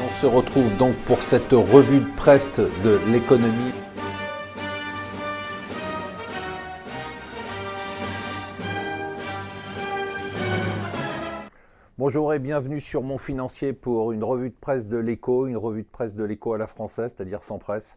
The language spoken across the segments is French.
On se retrouve donc pour cette revue de presse de l'économie. Bonjour et bienvenue sur Mon Financier pour une revue de presse de l'Écho, une revue de presse de l'Écho à la française, c'est-à-dire sans presse.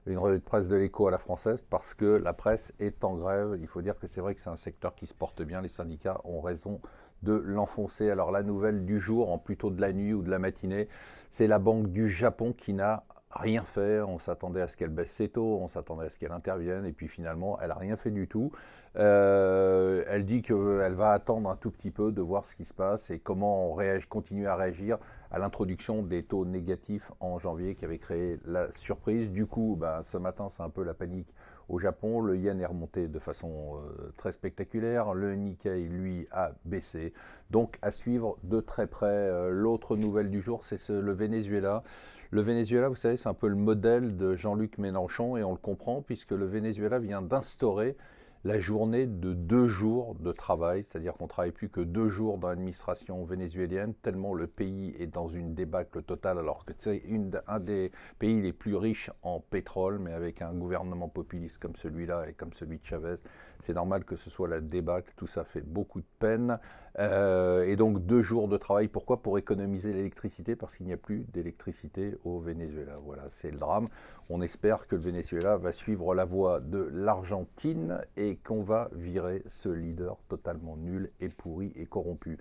Une revue de presse de l'Écho à la française parce que la presse est en grève. Il faut dire que c'est vrai que c'est un secteur qui se porte bien. Les syndicats ont raison de l'enfoncer. Alors la nouvelle du jour, en plutôt de la nuit ou de la matinée, c'est la Banque du Japon qui n'a rien fait. On s'attendait à ce qu'elle baisse ses taux, on s'attendait à ce qu'elle intervienne et puis finalement elle n'a rien fait du tout. Elle dit qu'elle va attendre un tout petit peu de voir ce qui se passe et comment on continue à réagir à l'introduction des taux négatifs en janvier qui avait créé la surprise. Du coup, ce matin, c'est un peu la panique au Japon. Le yen est remonté de façon très spectaculaire. Le Nikkei, lui, a baissé. Donc, à suivre de très près. L'autre nouvelle du jour, c'est le Venezuela. Le Venezuela, vous savez, c'est un peu le modèle de Jean-Luc Mélenchon et on le comprend puisque le Venezuela vient d'instaurer la journée de 2 jours de travail, c'est-à-dire qu'on ne travaille plus que 2 jours dans l'administration vénézuélienne, tellement le pays est dans une débâcle totale, alors que c'est un des pays les plus riches en pétrole, mais avec un gouvernement populiste comme celui-là et comme celui de Chavez, c'est normal que ce soit la débâcle, tout ça fait beaucoup de peine. Et donc 2 jours de travail, pourquoi? Pour économiser l'électricité, parce qu'il n'y a plus d'électricité au Venezuela. Voilà, c'est le drame. On espère que le Venezuela va suivre la voie de l'Argentine et qu'on va virer ce leader totalement nul et pourri et corrompu.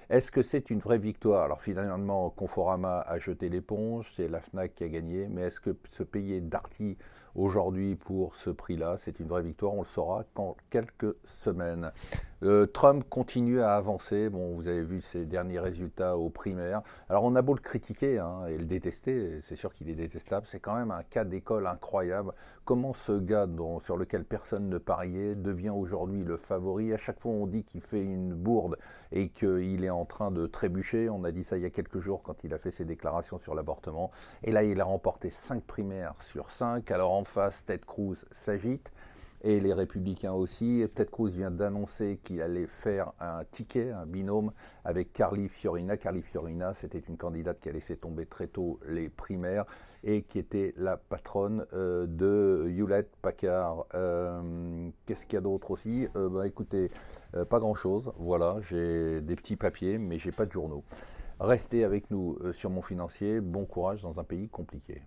Est-ce que c'est une vraie victoire? Alors finalement, Conforama a jeté l'éponge, c'est la FNAC qui a gagné, mais est-ce que se payer Darty aujourd'hui pour ce prix-là, c'est une vraie victoire? On le saura qu'en quelques semaines. Trump continue à avancer. Bon, vous avez vu ses derniers résultats aux primaires. Alors on a beau le critiquer et le détester, c'est sûr qu'il est détestable, c'est quand même un cas d'école incroyable. Comment ce gars sur lequel personne ne pariait devient aujourd'hui le favori? À chaque fois on dit qu'il fait une bourde et qu'il est en train de trébucher. On a dit ça il y a quelques jours quand il a fait ses déclarations sur l'avortement. Et là il a remporté 5 primaires sur 5. Alors en face, Ted Cruz s'agite. Et les Républicains aussi. Et Ted Cruz vient d'annoncer qu'il allait faire un ticket, un binôme avec Carly Fiorina. Carly Fiorina, c'était une candidate qui a laissé tomber très tôt les primaires et qui était la patronne de Hewlett Packard. Qu'est-ce qu'il y a d'autre aussi? Écoutez, pas grand-chose. Voilà, j'ai des petits papiers, mais j'ai pas de journaux. Restez avec nous sur Mon Financier. Bon courage dans un pays compliqué.